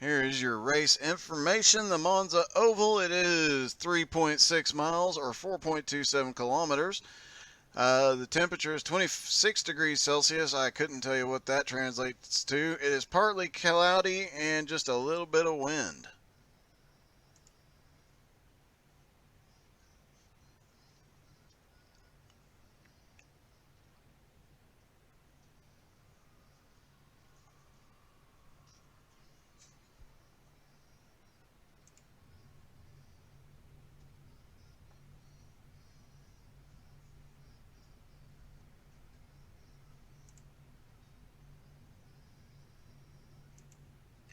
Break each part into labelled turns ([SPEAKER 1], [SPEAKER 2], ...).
[SPEAKER 1] Here is your race information. The Monza Oval, it is 3.6 miles or 4.27 kilometers. The temperature is 26 degrees Celsius. I couldn't tell you what that translates to. It is partly cloudy and just a little bit of wind.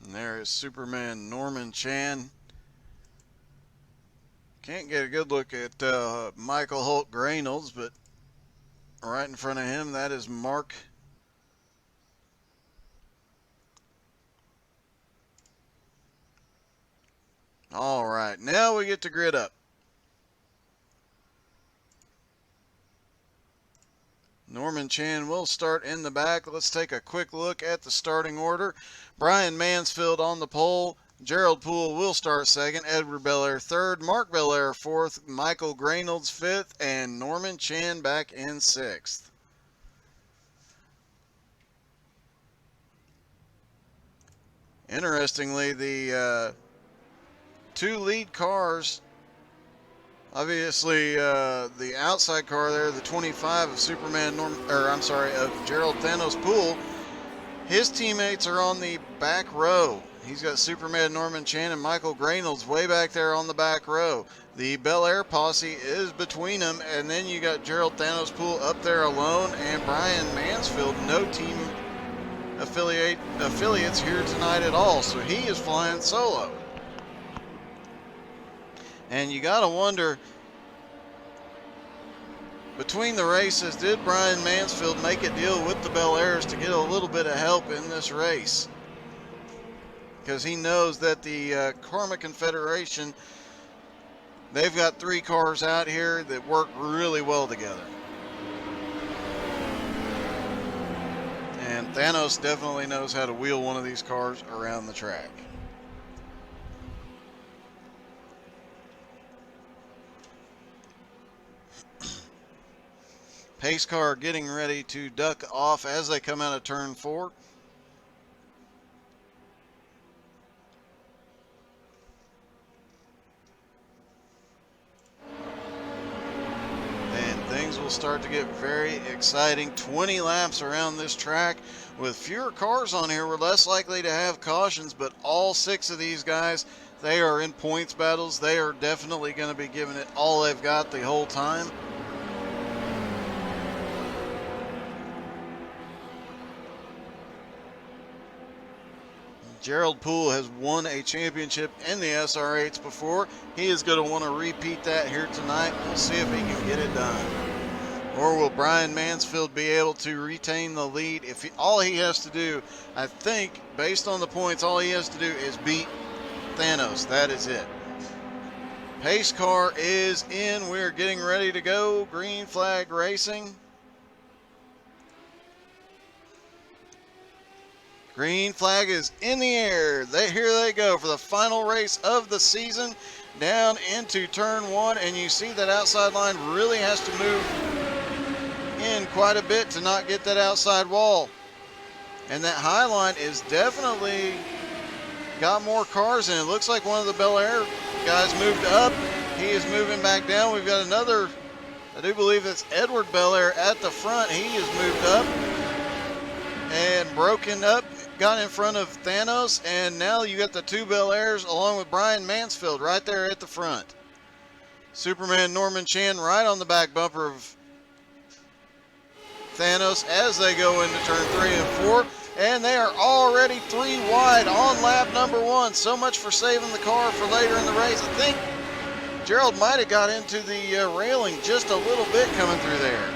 [SPEAKER 1] And there is Superman Norman Chan. Can't get a good look at Michael Holt Reynolds, but right in front of him, that is Mark. All right, now we get to grid up. Norman Chan will start in the back. Let's take a quick look at the starting order. Brian Mansfield on the pole. Gerald Poole will start second. Edward Belair third. Mark Belair fourth. Michael Reynolds fifth. And Norman Chan back in sixth. Interestingly, the two lead cars, obviously the outside car there, the 25 of of Gerald Thanos Poole, his teammates are on the back row. He's got Superman Norman Chan and Michael Reynolds way back there on the back row. The Bel Air posse is between them, and then you got Gerald Thanos Poole up there alone, and Brian Mansfield, no team affiliates here tonight at all, so he is flying solo. And you got to wonder, between the races, did Brian Mansfield make a deal with the Bel Airs to get a little bit of help in this race? Because he knows that the Karma Confederation, they've got three cars out here that work really well together. And Thanos definitely knows how to wheel one of these cars around the track. Pace car getting ready to duck off as they come out of turn 4. And things will start to get very exciting. 20 laps around this track. With fewer cars on here, we're less likely to have cautions, but all 6 of these guys, they are in points battles. They are definitely going to be giving it all they've got the whole time. Gerald Poole has won a championship in the SR8s before. He is going to want to repeat that here tonight. We'll see if he can get it done. Or will Brian Mansfield be able to retain the lead? All he has to do, I think, based on the points, all he has to do is beat Thanos. That is it. Pace car is in. We're getting ready to go. Green flag racing. Green flag is in the air. Here they go for the final race of the season, down into turn 1, and you see that outside line really has to move in quite a bit to not get that outside wall. And that high line is definitely got more cars in. It looks like one of the Bel Air guys moved up. He is moving back down. We've got another, I do believe it's Edward Bel Air at the front. He has moved up and broken up. Got in front of Thanos, and now you got the 2 Bel Airs along with Brian Mansfield right there at the front. Superman Norman Chan right on the back bumper of Thanos as they go into turn 3 and 4, and they are already 3 wide on lap number 1. So much for saving the car for later in the race. I think Gerald might have got into the railing just a little bit coming through there.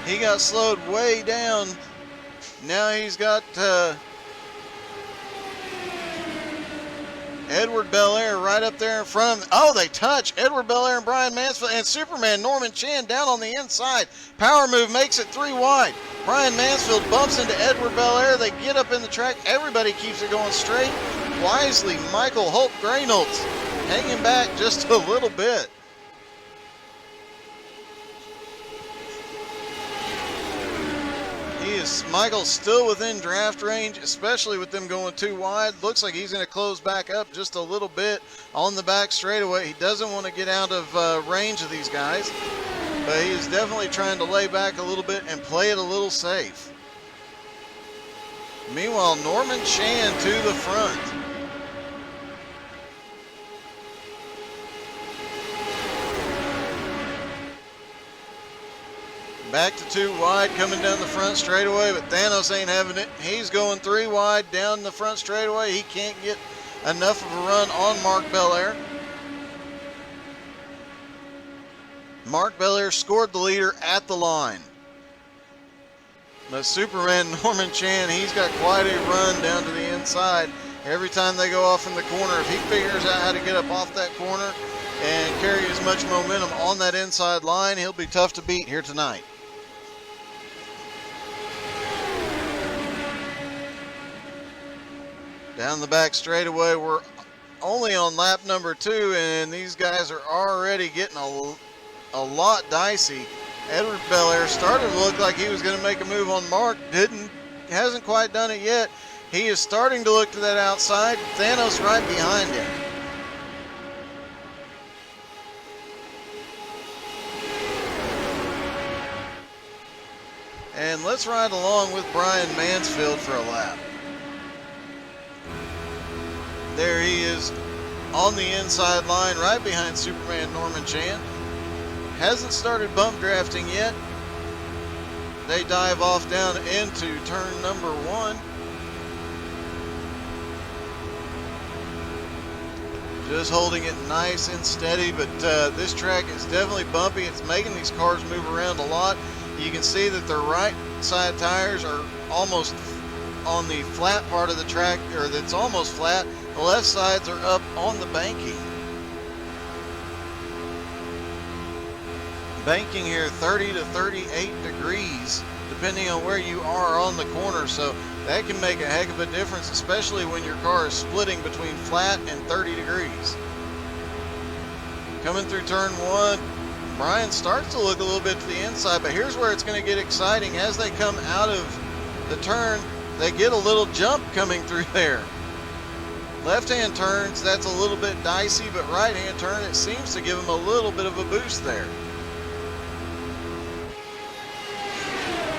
[SPEAKER 1] He got slowed way down. Now he's got Edward Belair right up there in front of them. Oh, they touch. Edward Belair and Brian Mansfield and Superman Norman Chan down on the inside. Power move makes it 3 wide. Brian Mansfield bumps into Edward Belair. They get up in the track. Everybody keeps it going straight. Wisely, Michael Holt Graynolds hanging back just a little bit. Michael's still within draft range, especially with them going 2 wide. Looks like he's going to close back up just a little bit on the back straightaway. He doesn't want to get out of range of these guys, but he is definitely trying to lay back a little bit and play it a little safe. Meanwhile, Norman Chan to the front. Back to 2 wide, coming down the front straightaway, but Thanos ain't having it. He's going 3 wide down the front straightaway. He can't get enough of a run on Mark Belair. Mark Belair scored the leader at the line. But Superman Norman Chan, he's got quite a run down to the inside. Every time they go off in the corner, if he figures out how to get up off that corner and carry as much momentum on that inside line, he'll be tough to beat here tonight. Down the back straightaway, we're only on lap number 2, and these guys are already getting a lot dicey. Edward Belair started to look like he was going to make a move on Mark. Hasn't quite done it yet. He is starting to look to that outside. Thanos right behind him. And let's ride along with Brian Mansfield for a lap. There he is on the inside line right behind Superman Norman Chan. Hasn't started bump drafting yet. They dive off down into turn number 1. Just holding it nice and steady, but this track is definitely bumpy. It's making these cars move around a lot. You can see that the right side tires are almost on the flat part of the track, or that's almost flat. The left sides are up on the banking. Banking here 30 to 38 degrees, depending on where you are on the corner. So that can make a heck of a difference, especially when your car is splitting between flat and 30 degrees. Coming through turn 1, Brian starts to look a little bit to the inside, but here's where it's going to get exciting. As they come out of the turn, they get a little jump coming through there. Left-hand turns, that's a little bit dicey, but right-hand turn, it seems to give them a little bit of a boost there.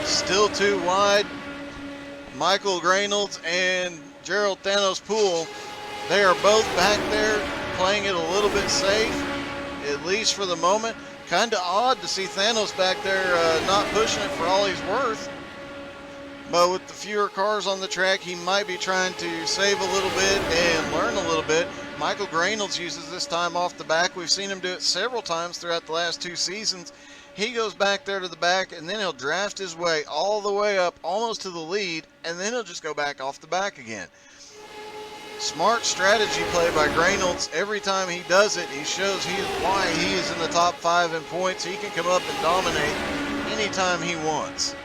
[SPEAKER 1] Still 2 wide. Michael Graynolds and Gerald Thanos Poole, they are both back there playing it a little bit safe, at least for the moment. Kind of odd to see Thanos back there not pushing it for all he's worth. But with the fewer cars on the track, he might be trying to save a little bit and learn a little bit. Michael Graynolds uses this time off the back. We've seen him do it several times throughout the last 2 seasons. He goes back there to the back, and then he'll draft his way all the way up almost to the lead, and then he'll just go back off the back again. Smart strategy play by Graynolds. Every time he does it, he shows why he is in the top 5 in points. He can come up and dominate anytime he wants.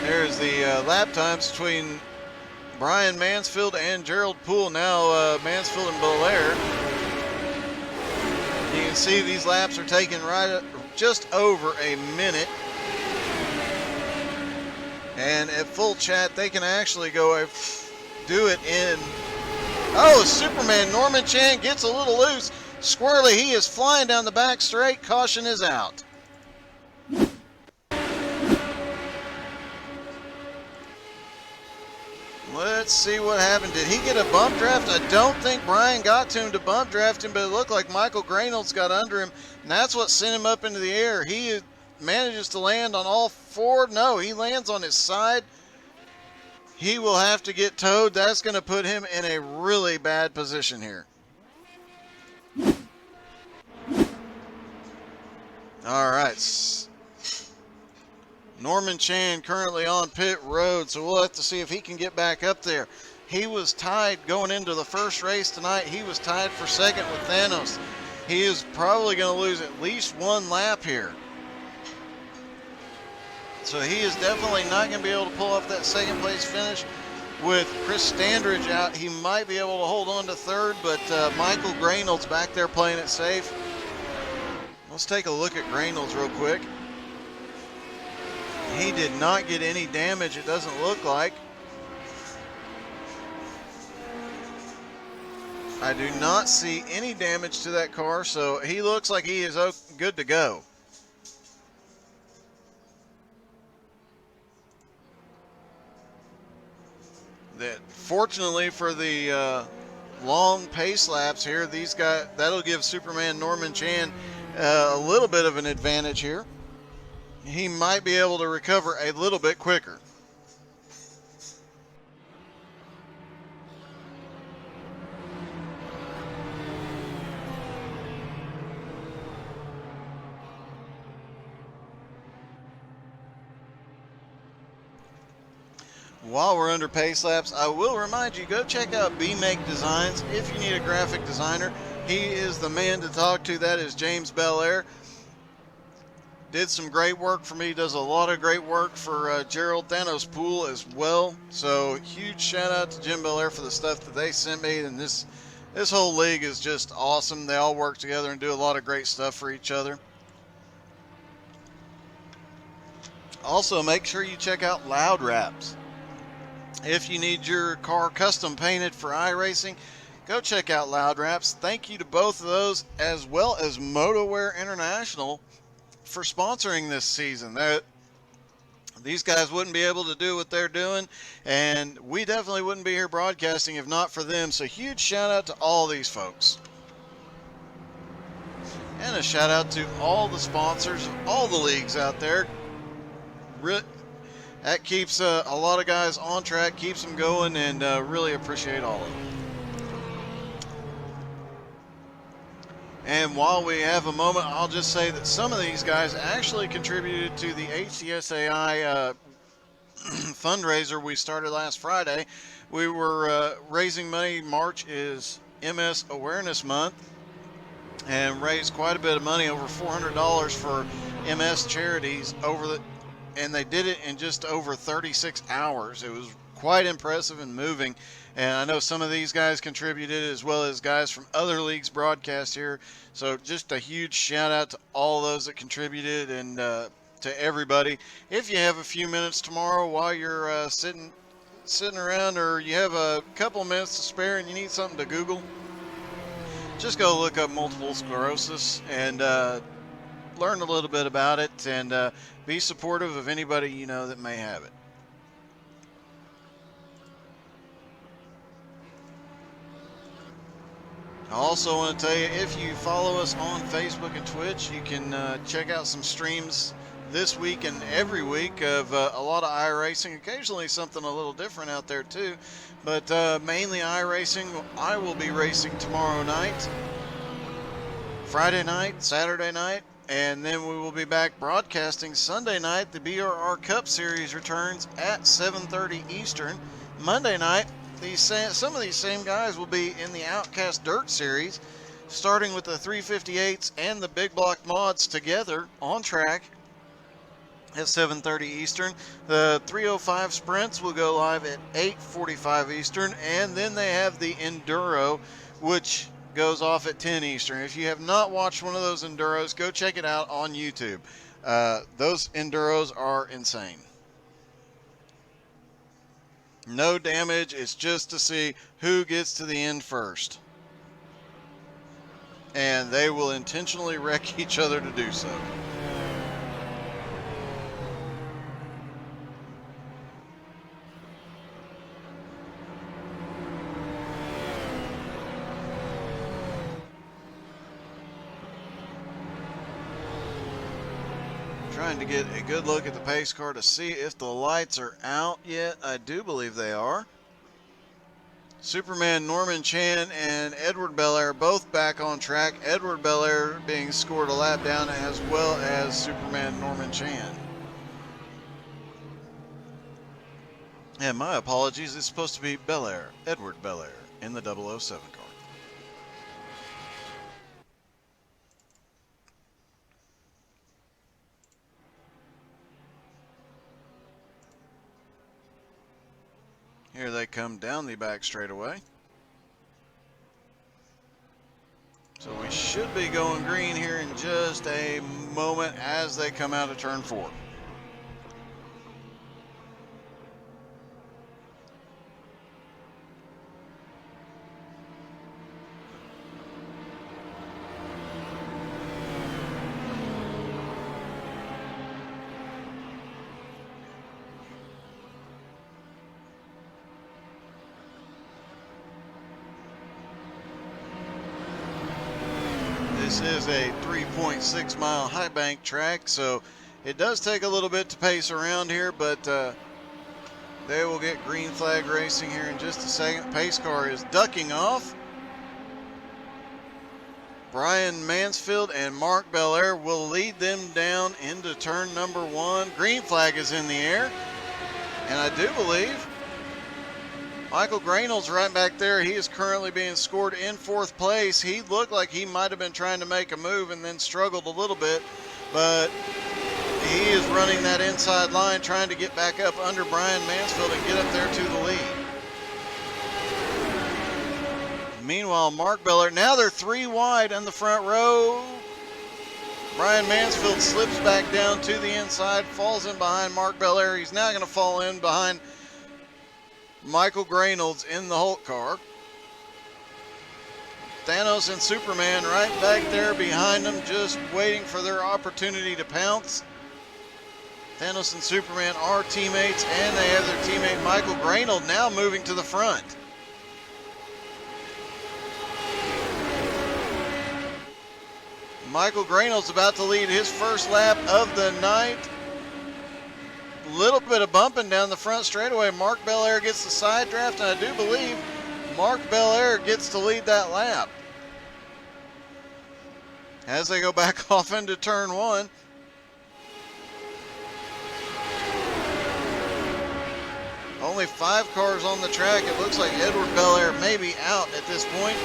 [SPEAKER 1] There's the lap times between Brian Mansfield and Gerald Poole. Now Mansfield and Belair. You can see these laps are taking just over a minute. And at full chat, they can actually go do it in... Oh, Superman Norman Chan gets a little loose. Squirrely, he is flying down the back straight. Caution is out. Let's see what happened. Did he get a bump draft? I don't think Brian got to him to bump draft him, but it looked like Michael Graynolds got under him, and that's what sent him up into the air. He manages to land on all 4. No, he lands on his side. He will have to get towed. That's going to put him in a really bad position here. All right. Norman Chan currently on pit road, so we'll have to see if he can get back up there. He was tied going into the first race tonight. He was tied for second with Thanos. He is probably going to lose at least one lap here. So he is definitely not going to be able to pull off that second place finish. With Chris Standridge out, he might be able to hold on to third, but Michael Graynolds back there playing it safe. Let's take a look at Graynolds real quick. He did not get any damage, it doesn't look like. I do not see any damage to that car, so he looks like he is good to go. Fortunately for the long pace laps here, these guys, that'll give Superman Norman Chan a little bit of an advantage here. He might be able to recover a little bit quicker. While we're under pace laps, I will remind you, go check out B-Make Designs if you need a graphic designer. He is the man to talk to. That is James Belair. Did some great work for me, does a lot of great work for Gerald Thanos Pool as well. So huge shout out to Jim Belair for the stuff that they sent me. And this whole league is just awesome. They all work together and do a lot of great stuff for each other. Also, make sure you check out Loud Wraps. If you need your car custom painted for iRacing, go check out Loud Wraps. Thank you to both of those, as well as MotoWear International, for sponsoring this season. These guys wouldn't be able to do what they're doing, and we definitely wouldn't be here broadcasting if not for them. So huge shout out to all these folks. And a shout out to all the sponsors of all the leagues out there. That keeps a lot of guys on track, keeps them going, and really appreciate all of them. And while we have a moment, I'll just say that some of these guys actually contributed to the HCSAI fundraiser we started last Friday. We were raising money. March is MS Awareness Month, and raised quite a bit of money, over $400 for MS charities and they did it in just over 36 hours. It was quite impressive and moving. And I know some of these guys contributed, as well as guys from other leagues broadcast here. So just a huge shout out to all those that contributed, and to everybody. If you have a few minutes tomorrow while you're sitting around, or you have a couple minutes to spare and you need something to Google, just go look up multiple sclerosis and learn a little bit about it, and be supportive of anybody you know that may have it. I also want to tell you, if you follow us on Facebook and Twitch, you can check out some streams this week and every week of a lot of iRacing, occasionally something a little different out there too, but mainly iRacing. I will be racing tomorrow night, Friday night, Saturday night, and then we will be back broadcasting Sunday night. The BRR Cup Series returns at 7:30 Eastern. Monday night, some of these same guys will be in the Outcasr Dirt Series, starting with the 358s and the big block mods together on track at 7:30 Eastern. The 305 sprints will go live at 8:45 Eastern, and then they have the Enduro, which goes off at 10 Eastern. If you have not watched one of those Enduros, go check it out on YouTube. Those Enduros are insane. No damage, it's just to see who gets to the end first. And they will intentionally wreck each other to do so. Trying to get a good look at the pace car to see if the lights are out yet. I do believe they are. Superman Norman Chan and Edward Belair both back on track. Edward Belair being scored a lap down, as well as Superman Norman Chan. And my apologies, it's supposed to be Belair, Edward Belair, in the 007 car. Here they come down the back straightaway. So we should be going green here in just a moment as they come out of turn 4. This is a 3.6 mile high bank track, so it does take a little bit to pace around here, but they will get green flag racing here in just a second. Pace car is ducking off. Brian Mansfield and Mark Belair will lead them down into turn number 1. Green flag is in the air, and I do believe Michael Grainol's right back there. He is currently being scored in 4th place. He looked like he might have been trying to make a move and then struggled a little bit, but he is running that inside line, trying to get back up under Brian Mansfield and get up there to the lead. Meanwhile, Mark Belair, now they're 3 wide in the front row. Brian Mansfield slips back down to the inside, falls in behind Mark Belair. He's now going to fall in behind Michael Grainolds in the Hulk car. Thanos and Superman right back there behind them, just waiting for their opportunity to pounce. Thanos and Superman are teammates, and they have their teammate Michael Grainold now moving to the front. Michael Grainold's about to lead his first lap of the night. Little bit of bumping down the front straightaway. Mark Belair gets the side draft, and I do believe Mark Belair gets to lead that lap as they go back off into turn 1. Only 5 cars on the track. It looks like Edward Belair may be out at this point.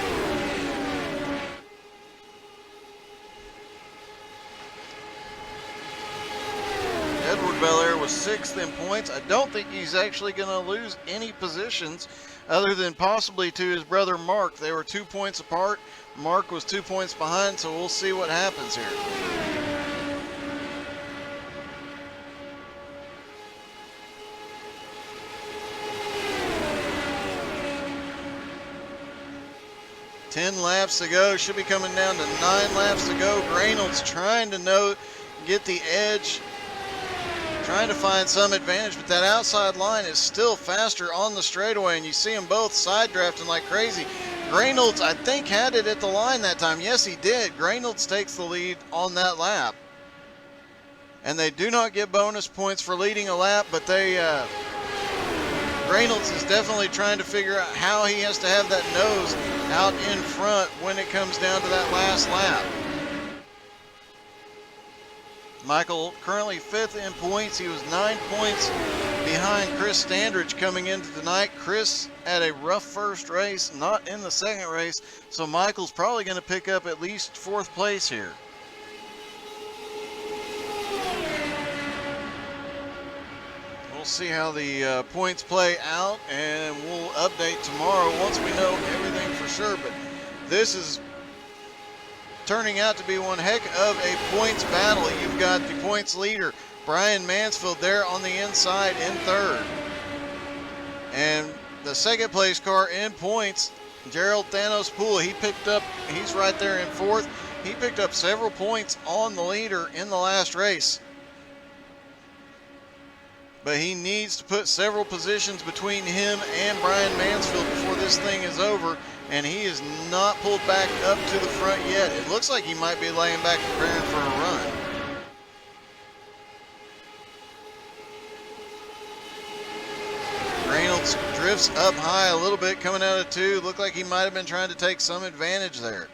[SPEAKER 1] Edward Belair was 6th in points. I don't think he's actually going to lose any positions other than possibly to his brother Mark. They were 2 points apart. Mark was 2 points behind, so we'll see what happens here. Ten laps to go. Should be coming down to 9 laps to go. Grainold's trying to get the edge, trying to find some advantage, but that outside line is still faster on the straightaway, and you see them both side drafting like crazy. Grainolds, I think, had it at the line that time. Yes, he did. Grainolds takes the lead on that lap. And they do not get bonus points for leading a lap, but Grainolds is definitely trying to figure out how he has to have that nose out in front when it comes down to that last lap. Michael currently 5th in points. He was 9 points behind Chris Standridge coming into tonight. Chris had a rough first race, not in the second race, so Michael's probably going to pick up at least 4th place here. We'll see how the points play out, and we'll update tomorrow once we know everything for sure. But this is turning out to be one heck of a points battle. You've got the points leader, Brian Mansfield, there on the inside in 3rd. And the 2nd place car in points, Gerald Thanos Poole, he's right there in 4th. He picked up several points on the leader in the last race. But he needs to put several positions between him and Brian Mansfield before this thing is over, and he is not pulled back up to the front yet. It looks like he might be laying back preparing for a run. drifts up high a little bit coming out of 2. Looked like he might have been trying to take some advantage there.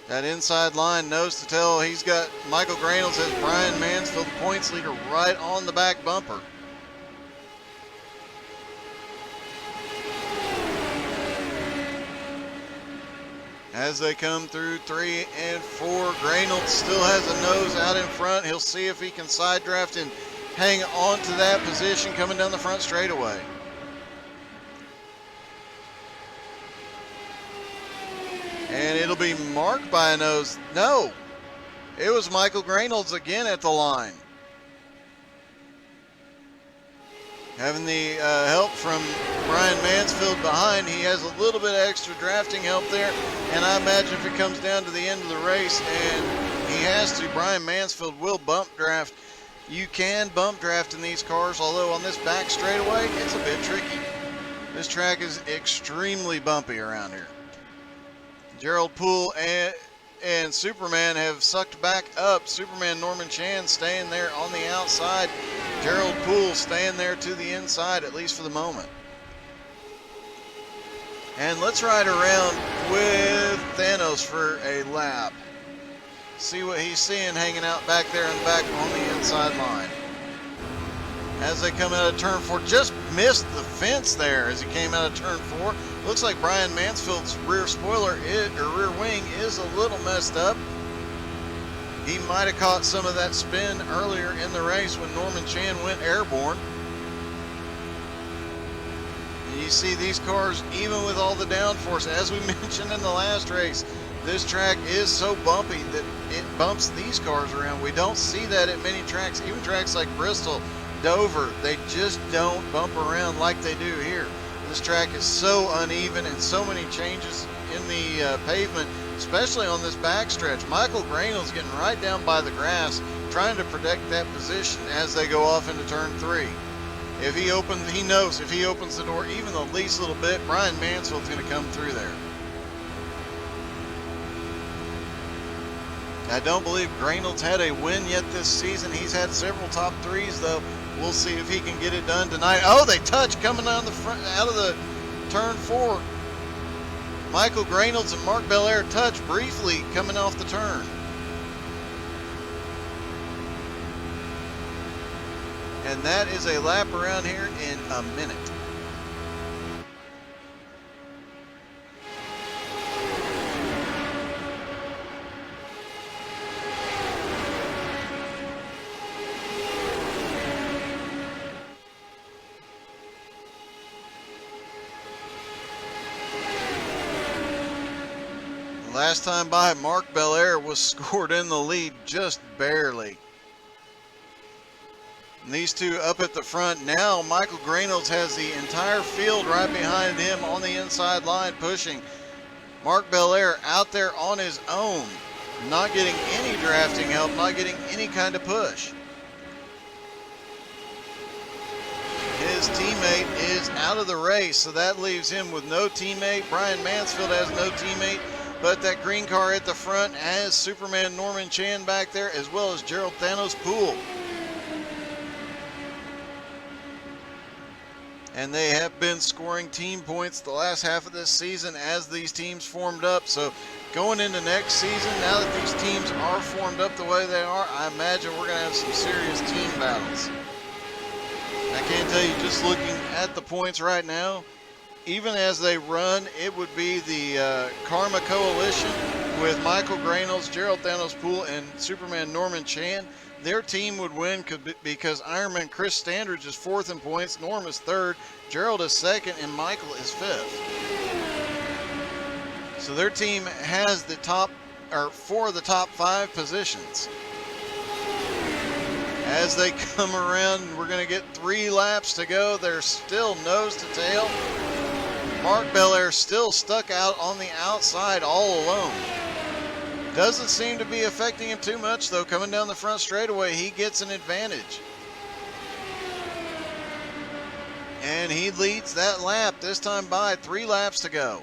[SPEAKER 1] That inside line knows to tell. He's got Michael Granels as Brian Mansfield, the points leader, right on the back bumper. As they come through 3 and 4, Granels still has a nose out in front. He'll see if he can side draft and hang on to that position coming down the front straightaway. And it'll be marked by a nose. No, it was Michael Granels again at the line. Having the help from Brian Mansfield behind, he has a little bit of extra drafting help there. And I imagine if it comes down to the end of the race and he has to, Brian Mansfield will bump draft. You can bump draft in these cars, although on this back straightaway, it's a bit tricky. This track is extremely bumpy around here. Gerald Poole and Superman have sucked back up. Superman Norman Chan staying there on the outside. Gerald Poole staying there to the inside, at least for the moment. And let's ride around with Thanos for a lap. See what he's seeing hanging out back there in the back on the inside line. As they come out of turn 4, just missed the fence there as he came out of turn 4. Looks like Brian Mansfield's rear spoiler, or rear wing, is a little messed up. He might have caught some of that spin earlier in the race when Norman Chan went airborne. And you see these cars, even with all the downforce, as we mentioned in the last race, this track is so bumpy that it bumps these cars around. We don't see that at many tracks, even tracks like Bristol, Dover. They just don't bump around like they do here. This track is so uneven and so many changes in the pavement, especially on this backstretch. Michael Granel's getting right down by the grass, trying to protect that position as they go off into turn 3. If he opens, he knows if he opens the door even the least little bit, Brian Mansfield's going to come through there. I don't believe Granel's had a win yet this season. He's had several top 3s though. We'll see if he can get it done tonight. Oh, they touch coming down the front out of the turn 4. Michael Granels and Mark Belair touch briefly coming off the turn. And that is a lap around here in a minute. Last time by, Mark Belair was scored in the lead just barely. And these two up at the front. Now Michael Granels has the entire field right behind him on the inside line pushing. Mark Belair out there on his own, not getting any drafting help, not getting any kind of push. His teammate is out of the race, so that leaves him with no teammate. Brian Mansfield has no teammate. But that green car at the front has Superman Norman Chan back there, as well as Gerald Thanos Poole. And they have been scoring team points the last half of this season as these teams formed up. So going into next season, now that these teams are formed up the way they are, I imagine we're going to have some serious team battles. I can't tell you, just looking at the points right now, even as they run, it would be the Karma Coalition with Michael Granels, Gerald Thanos Poole, and Superman Norman Chan. Their team would win because Ironman Chris Standridge is 4th in points, Norm is 3rd, Gerald is 2nd, and Michael is 5th. So their team has the top, or 4 of the top 5 positions. As they come around, we're going to get 3 laps to go. They're still nose to tail. Mark Belair still stuck out on the outside all alone. Doesn't seem to be affecting him too much though. Coming down the front straightaway, he gets an advantage. And he leads that lap this time by 3 laps to go.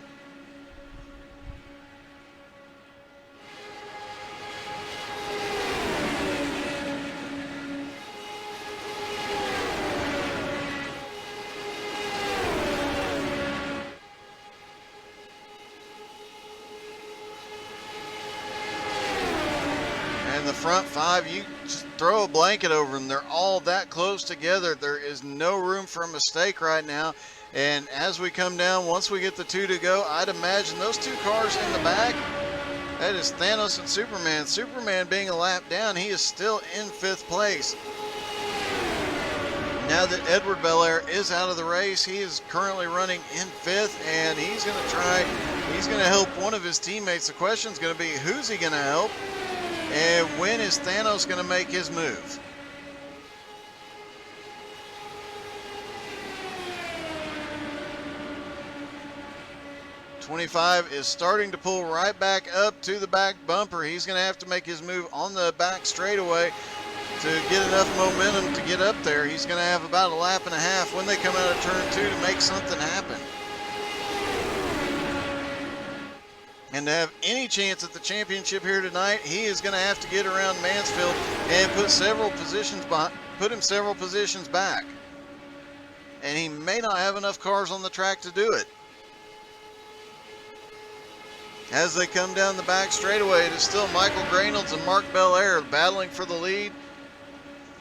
[SPEAKER 1] And the front 5, you just throw a blanket over them. They're all that close together. There is no room for a mistake right now. And as we come down, once we get the 2 to go, I'd imagine those 2 cars in the back, that is Thanos and Superman. Superman being a lap down, he is still in 5th place. Now that Edward Belair is out of the race, he is currently running in 5th, and he's going to help one of his teammates. The question is going to be, who's he going to help? And when is Thanos going to make his move? '25 is starting to pull right back up to the back bumper. He's going to have to make his move on the back straightaway to get enough momentum to get up there. He's going to have about a lap and a half when they come out of turn 2 to make something happen. And to have any chance at the championship here tonight, he is going to have to get around Mansfield and put him several positions back. And he may not have enough cars on the track to do it. As they come down the back straightaway, it is still Michael Reynolds and Mark Belair battling for the lead.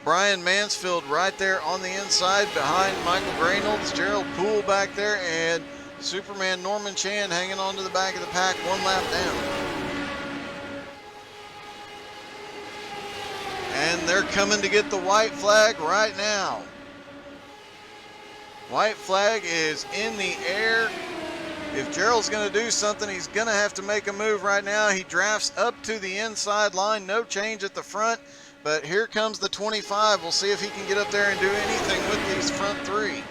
[SPEAKER 1] Brian Mansfield right there on the inside behind Michael Reynolds. Gerald Poole back there, and Superman Norman Chan hanging on to the back of the pack 1 lap down. And they're coming to get the white flag right now. White flag is in the air. If Gerald's going to do something, he's going to have to make a move right now. He drafts up to the inside line. No change at the front. But here comes the 25. We'll see if he can get up there and do anything with these front 3.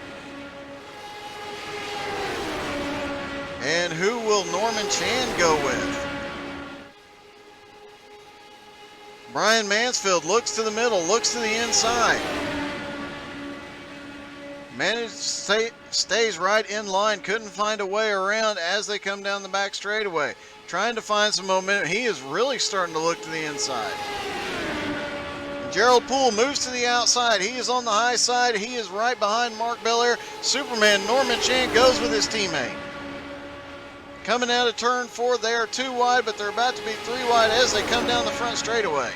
[SPEAKER 1] And who will Norman Chan go with? Brian Mansfield looks to the middle, looks to the inside. Stays right in line, couldn't find a way around as they come down the back straightaway. Trying to find some momentum. He is really starting to look to the inside. Gerald Poole moves to the outside. He is on the high side. He is right behind Mark Belair. Superman Norman Chan goes with his teammate. Coming out of turn 4, they are 2 wide, but they're about to be 3 wide as they come down the front straightaway.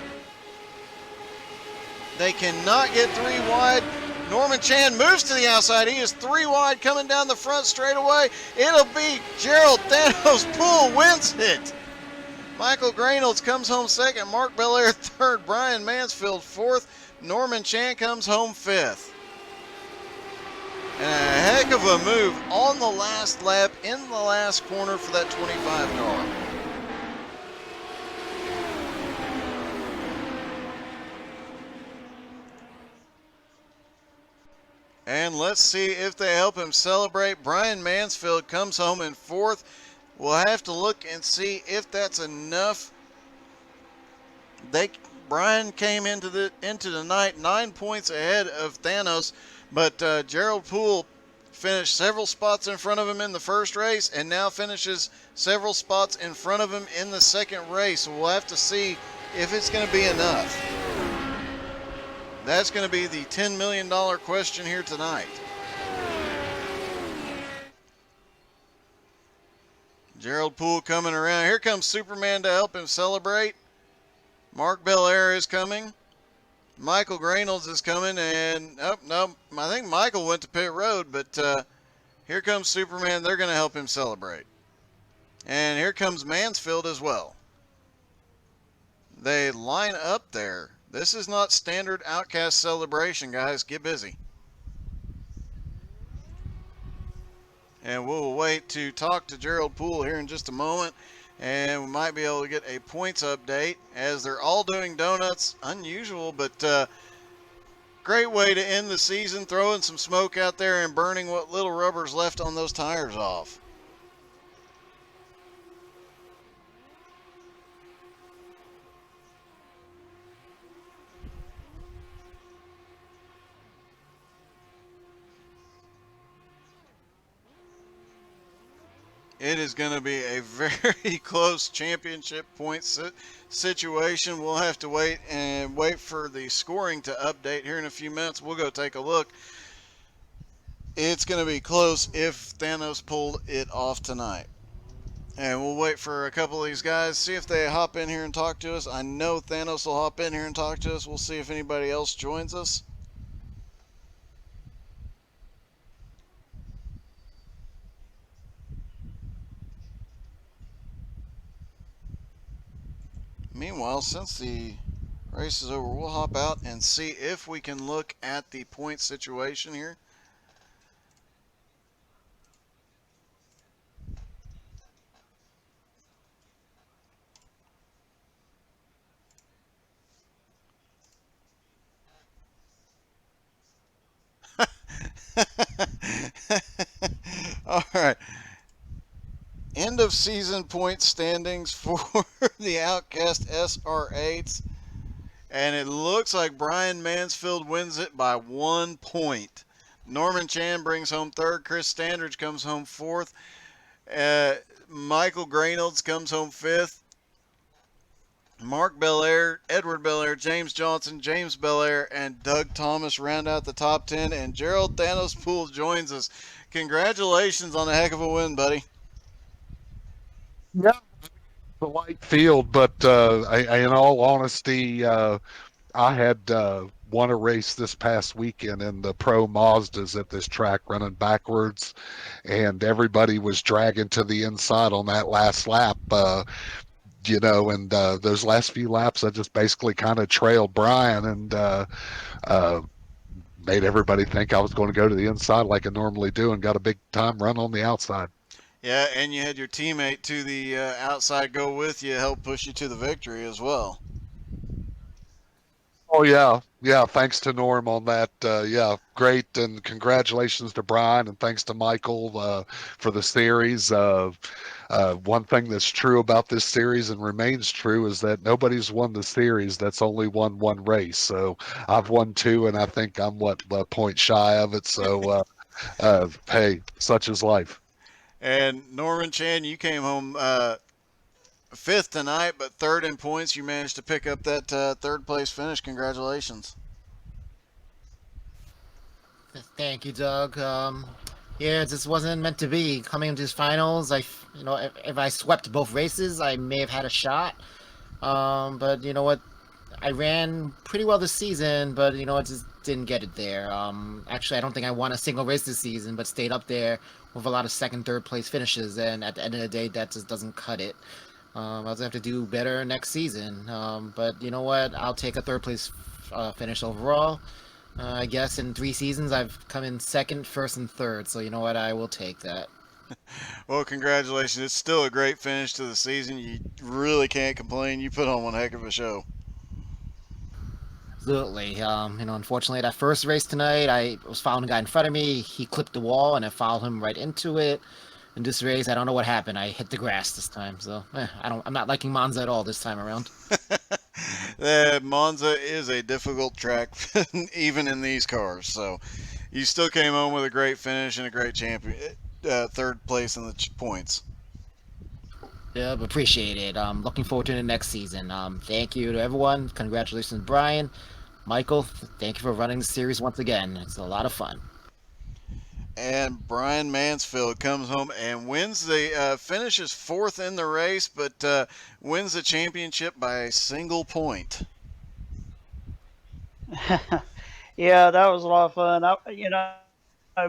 [SPEAKER 1] They cannot get 3 wide. Norman Chan moves to the outside. He is 3 wide coming down the front straightaway. It'll be Gerald Thanos. Poole wins it. Michael Reynolds comes home 2nd. Mark Belair 3rd. Brian Mansfield 4th. Norman Chan comes home 5th. And a heck of a move on the last lap in the last corner for that 25 car. And let's see if they help him celebrate. Brian Mansfield comes home in 4th. We'll have to look and see if that's enough. Brian came into the night 9 points ahead of Thanos, but Gerald Poole finished several spots in front of him in the first race and now finishes several spots in front of him in the second race. So we'll have to see if it's going to be enough. That's going to be the $10 million question here tonight. Gerald Poole coming around. Here comes Superman to help him celebrate. Mark Belair is coming. Michael Reynolds is coming, and no, I think Michael went to pit road, but here comes Superman. They're going to help him celebrate. And here comes Mansfield as well. They line up there. This is not standard Outcast celebration, guys. Get busy. And we'll wait to talk to Gerald Poole here in just a moment. And we might be able to get a points update as they're all doing donuts. Unusual, but great way to end the season. Throwing some smoke out there and burning what little rubber's left on those tires off. It is going to be a very close championship points situation. We'll have to wait for the scoring to update here in a few minutes. We'll go take a look. It's going to be close if Thanos pulled it off tonight. And we'll wait for a couple of these guys, see if they hop in here and talk to us. I know Thanos will hop in here and talk to us. We'll see if anybody else joins us. Meanwhile, since the race is over, we'll hop out and see if we can look at the point situation here. All right. End of season point standings for the Outcast SR8s. And it looks like Brian Mansfield wins it by 1 point. Norman Chan brings home third. Chris Standridge comes home fourth. Michael Graynolds comes home fifth. Mark Belair, Edward Belair, James Johnson, James Belair, and Doug Thomas round out the top 10. And Gerald Thanos Poole joins us. Congratulations on a heck of a win, buddy.
[SPEAKER 2] Yeah, the light field, but in all honesty, I had won a race this past weekend in the pro Mazdas at this track running backwards, and everybody was dragging to the inside on that last lap. And those last few laps, I just basically kind of trailed Brian and uh, made everybody think I was going to go to the inside like I normally do, and got a big time run on the outside.
[SPEAKER 1] Yeah, and you had your teammate to the outside go with you, help push you to the victory as well.
[SPEAKER 2] Oh yeah. Thanks to Norm on that. Yeah, great, and congratulations to Brian, and thanks to Michael for the series. One thing that's true about this series and remains true is that nobody's won the series that's only won one race. So I've won two, and I think I'm a point shy of it. So hey, such is life.
[SPEAKER 1] And Norman Chan, you came home fifth tonight, but third in points. You managed to pick up that third place finish. Congratulations.
[SPEAKER 3] Thank you, Doug. Yeah, it just wasn't meant to be. Coming into these finals, if I swept both races, I may have had a shot. But you know what? I ran pretty well this season, but I just didn't get it there. Actually, I don't think I won a single race this season, but stayed up there with a lot of second, third place finishes, and at the end of the day, that just doesn't cut it. I'll just have to do better next season. But you know what? I'll take a third place finish overall. I guess in 3 seasons I've come in second, first, and third. So you know what? I will take that.
[SPEAKER 1] Well, congratulations. It's still a great finish to the season. You really can't complain. You put on one heck of a show.
[SPEAKER 3] Absolutely. Unfortunately, that first race tonight, I was following a guy in front of me. He clipped the wall, and I followed him right into it. In this race, I don't know what happened. I hit the grass this time, so I'm not liking Monza at all this time around.
[SPEAKER 1] Monza is a difficult track, even in these cars. So you still came home with a great finish and a great champion, third place in the points.
[SPEAKER 3] Yeah, but appreciate it. Looking forward to the next season. Thank you to everyone. Congratulations, Brian, Michael. Thank you for running the series once again. It's a lot of fun.
[SPEAKER 1] And Brian Mansfield comes home and wins the finishes fourth in the race, but wins the championship by a single point.
[SPEAKER 4] Yeah, that was a lot of fun.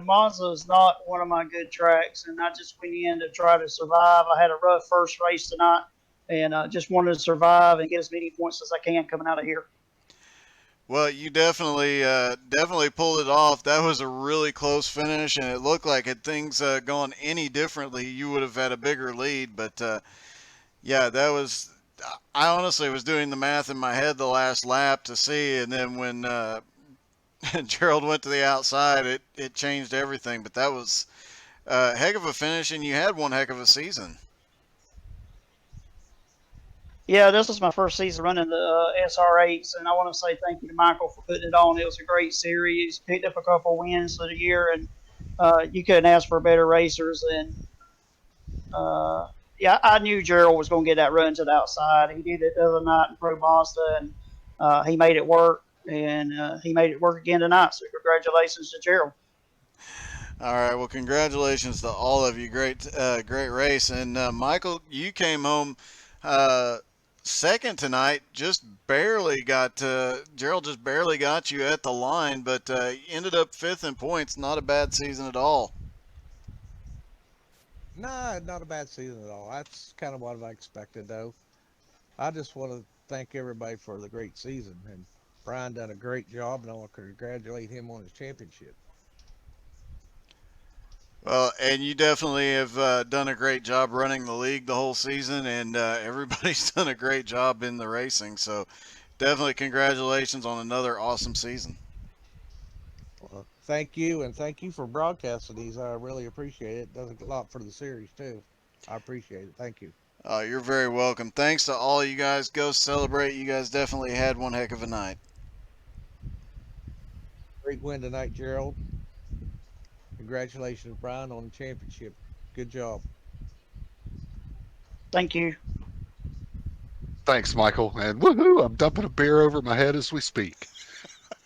[SPEAKER 4] Monza is not one of my good tracks, and I just went in to try to survive. I had a rough first race tonight, and just wanted to survive and get as many points as I can coming out of here.
[SPEAKER 1] Well, you definitely pulled it off. That was a really close finish, and it looked like had things gone any differently, you would have had a bigger lead. But yeah, that was. I honestly was doing the math in my head the last lap to see, and then when Gerald went to the outside, it changed everything. But that was a heck of a finish, and you had one heck of a season.
[SPEAKER 4] Yeah, this was my first season running the SR8s, and I want to say thank you to Michael for putting it on. It was a great series. Picked up a couple wins for the year, and you couldn't ask for better racers. And yeah, I knew Gerald was going to get that run to the outside. He did it the other night in Pro Mazda, and he made it work. And he made it work again tonight. So congratulations to Gerald.
[SPEAKER 1] All right. Well, congratulations to all of you. Great race. And Michael, you came home uh, second tonight. Just barely got Gerald. Just barely got you at the line, but ended up fifth in points. Not a bad season at all.
[SPEAKER 5] Nah, not a bad season at all. That's kind of what I expected, though. I just want to thank everybody for the great season, and Brian done a great job, and I want to congratulate him on his championship.
[SPEAKER 1] Well, and you definitely have done a great job running the league the whole season, and everybody's done a great job in the racing. So, definitely congratulations on another awesome season.
[SPEAKER 5] Thank you, and thank you for broadcasting these. I really appreciate it. Does a lot for the series too. I appreciate it. Thank you.
[SPEAKER 1] You're very welcome. Thanks to all you guys. Go celebrate. You guys definitely had one heck of a night.
[SPEAKER 5] Great win tonight, Gerald. Congratulations, Brian, on the championship. Good job.
[SPEAKER 4] Thank you.
[SPEAKER 2] Thanks, Michael. And woohoo! I'm dumping a beer over my head as we speak.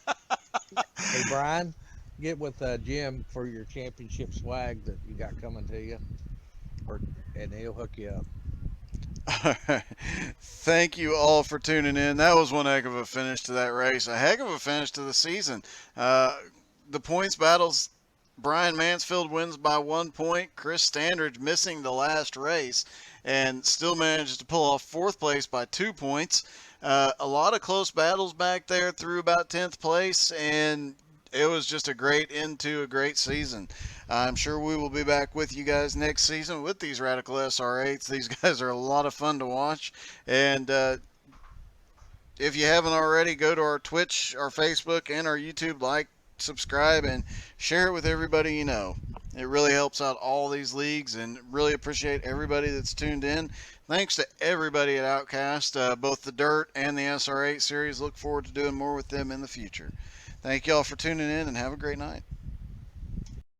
[SPEAKER 5] Hey, Brian, get with Jim for your championship swag that you got coming to you, or and he'll hook you up.
[SPEAKER 1] Thank you all for tuning in. That was one heck of a finish to that race. A heck of a finish to the season. Uh, the points battles. Brian Mansfield wins by 1 point. Chris Standridge missing the last race and still manages to pull off fourth place by 2 points. A lot of close battles back there through about 10th place, and it was just a great end to a great season. I'm sure we will be back with you guys next season with these Radical SR8s. These guys are a lot of fun to watch. And if you haven't already, go to our Twitch, our Facebook, and our YouTube. Like, subscribe, and share it with everybody you know. It really helps out all these leagues, and really appreciate everybody that's tuned in. Thanks to everybody at Outcast, both the Dirt and the SR8 series. Look forward to doing more with them in the future. Thank you all for tuning in, and have a great night.